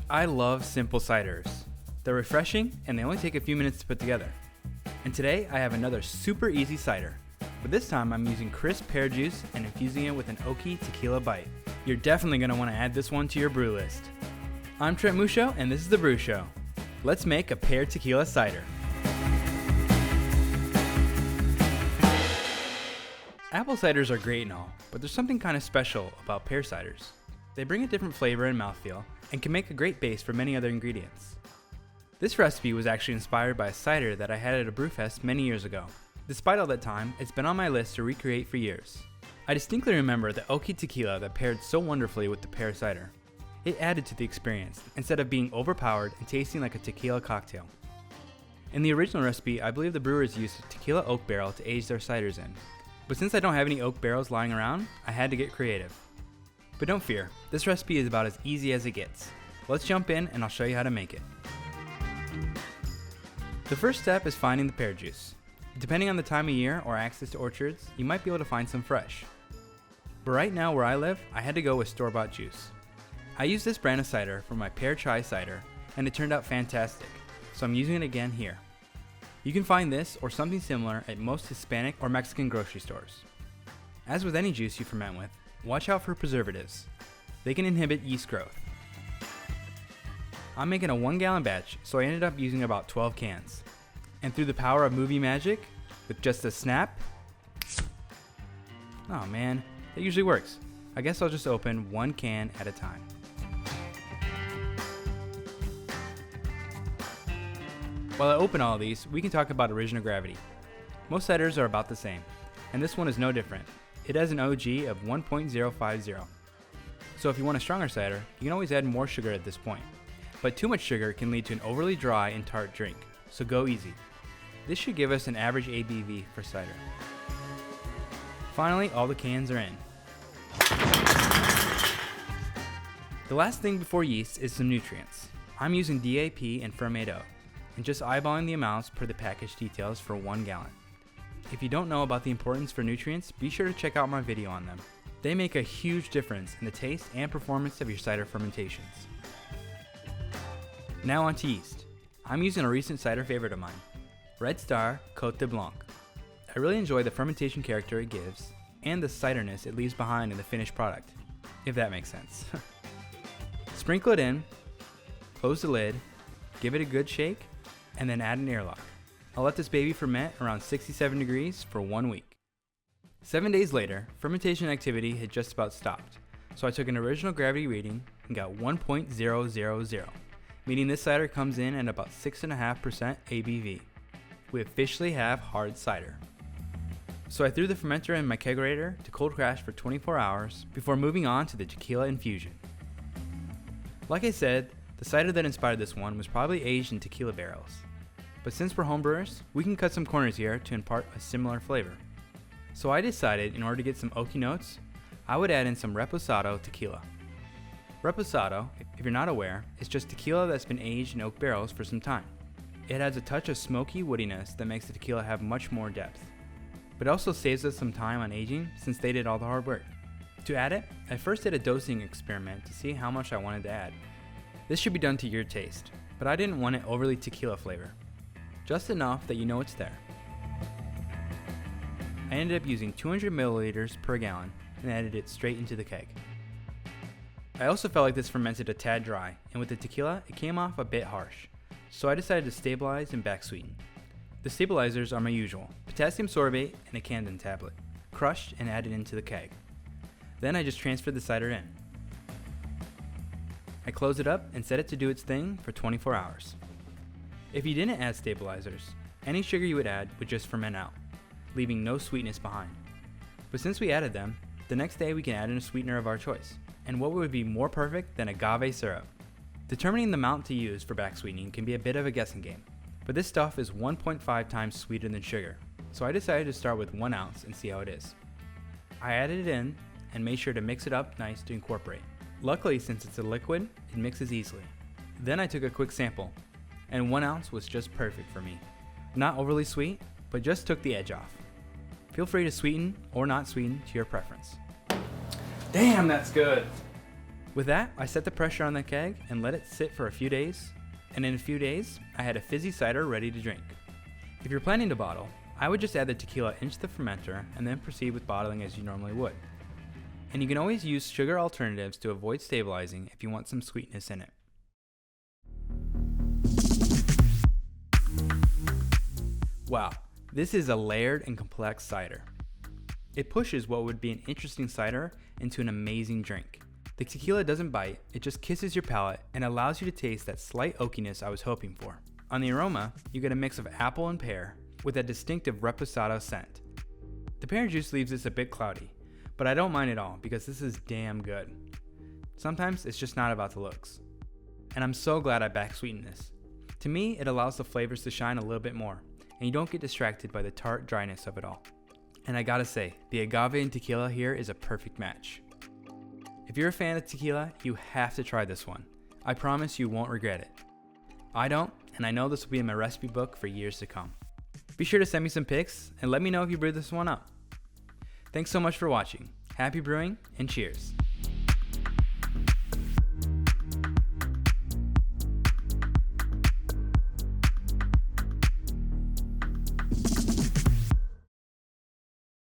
I love simple ciders. They're refreshing and they only take a few minutes to put together. And today I have another super easy cider. But this time I'm using crisp pear juice and infusing it with an oaky tequila bite. You're definitely going to want to add this one to your brew list. I'm Trent Musho and this is The Brew Show. Let's make a pear tequila cider. Apple ciders are great and all, but there's something kind of special about pear ciders. They bring a different flavor and mouthfeel and can make a great base for many other ingredients. This recipe was actually inspired by a cider that I had at a brewfest many years ago. Despite all that time, it's been on my list to recreate for years. I distinctly remember the oaky tequila that paired so wonderfully with the pear cider. It added to the experience, instead of being overpowered and tasting like a tequila cocktail. In the original recipe, I believe the brewers used a tequila oak barrel to age their ciders in. But since I don't have any oak barrels lying around, I had to get creative. But don't fear, this recipe is about as easy as it gets. Let's jump in and I'll show you how to make it. The first step is finding the pear juice. Depending on the time of year or access to orchards, you might be able to find some fresh. But right now where I live, I had to go with store-bought juice. I used this brand of cider for my pear chai cider and it turned out fantastic, so I'm using it again here. You can find this or something similar at most Hispanic or Mexican grocery stores. As with any juice you ferment with, watch out for preservatives. They can inhibit yeast growth. I'm making a 1 gallon batch, so I ended up using about 12 cans. And through the power of movie magic, with just a snap, oh man, that usually works. I guess I'll just open 1 can at a time. While I open all of these, we can talk about original gravity. Most ciders are about the same, and this one is no different. It has an OG of 1.050. So if you want a stronger cider, you can always add more sugar at this point. But too much sugar can lead to an overly dry and tart drink, so go easy. This should give us an average ABV for cider. Finally, all the cans are in. The last thing before yeast is some nutrients. I'm using DAP and Fermaid O, and just eyeballing the amounts per the package details for 1 gallon. If you don't know about the importance for nutrients, be sure to check out my video on them. They make a huge difference in the taste and performance of your cider fermentations. Now on to yeast. I'm using a recent cider favorite of mine, Red Star Cote de Blanc. I really enjoy the fermentation character it gives and the ciderness it leaves behind in the finished product, if that makes sense. Sprinkle it in, close the lid, give it a good shake, and then add an airlock. I'll let this baby ferment around 67 degrees for 1 week. 7 days later, fermentation activity had just about stopped, so I took an original gravity reading and got 1.000, meaning this cider comes in at about 6.5% ABV. We officially have hard cider. So I threw the fermenter in my kegerator to cold crash for 24 hours before moving on to the Tequila Infusion. Like I said, the cider that inspired this one was probably aged in tequila barrels. But since we're homebrewers, we can cut some corners here to impart a similar flavor. So I decided in order to get some oaky notes, I would add in some reposado tequila. Reposado, if you're not aware, is just tequila that's been aged in oak barrels for some time. It adds a touch of smoky woodiness that makes the tequila have much more depth. But it also saves us some time on aging since they did all the hard work. To add it, I first did a dosing experiment to see how much I wanted to add. This should be done to your taste, but I didn't want it overly tequila flavor. Just enough that you know it's there. I ended up using 200 milliliters per gallon and added it straight into the keg. I also felt like this fermented a tad dry, and with the tequila, it came off a bit harsh. So I decided to stabilize and backsweeten. The stabilizers are my usual, potassium sorbate and a Campden tablet, crushed and added into the keg. Then I just transferred the cider in. I closed it up and set it to do its thing for 24 hours. If you didn't add stabilizers, any sugar you would add would just ferment out, leaving no sweetness behind. But since we added them, the next day we can add in a sweetener of our choice. And what would be more perfect than agave syrup? Determining the amount to use for backsweetening can be a bit of a guessing game, but this stuff is 1.5 times sweeter than sugar, so I decided to start with 1 ounce and see how it is. I added it in and made sure to mix it up nice to incorporate. Luckily, since it's a liquid, it mixes easily. Then I took a quick sample, and 1 ounce was just perfect for me. Not overly sweet, but just took the edge off. Feel free to sweeten or not sweeten to your preference. Damn, that's good. With that, I set the pressure on the keg and let it sit for a few days, and in a few days, I had a fizzy cider ready to drink. If you're planning to bottle, I would just add the tequila into the fermenter and then proceed with bottling as you normally would. And you can always use sugar alternatives to avoid stabilizing if you want some sweetness in it. Wow, this is a layered and complex cider. It pushes what would be an interesting cider into an amazing drink. The tequila doesn't bite, it just kisses your palate and allows you to taste that slight oakiness I was hoping for. On the aroma, you get a mix of apple and pear with a distinctive reposado scent. The pear juice leaves this a bit cloudy, but I don't mind at all because this is damn good. Sometimes it's just not about the looks. And I'm so glad I backsweetened this. To me, it allows the flavors to shine a little bit more, and you don't get distracted by the tart dryness of it all. And I gotta say, the agave and tequila here is a perfect match. If you're a fan of tequila, you have to try this one. I promise you won't regret it. I don't, and I know this will be in my recipe book for years to come. Be sure to send me some pics and let me know if you brewed this one up. Thanks so much for watching. Happy brewing and cheers.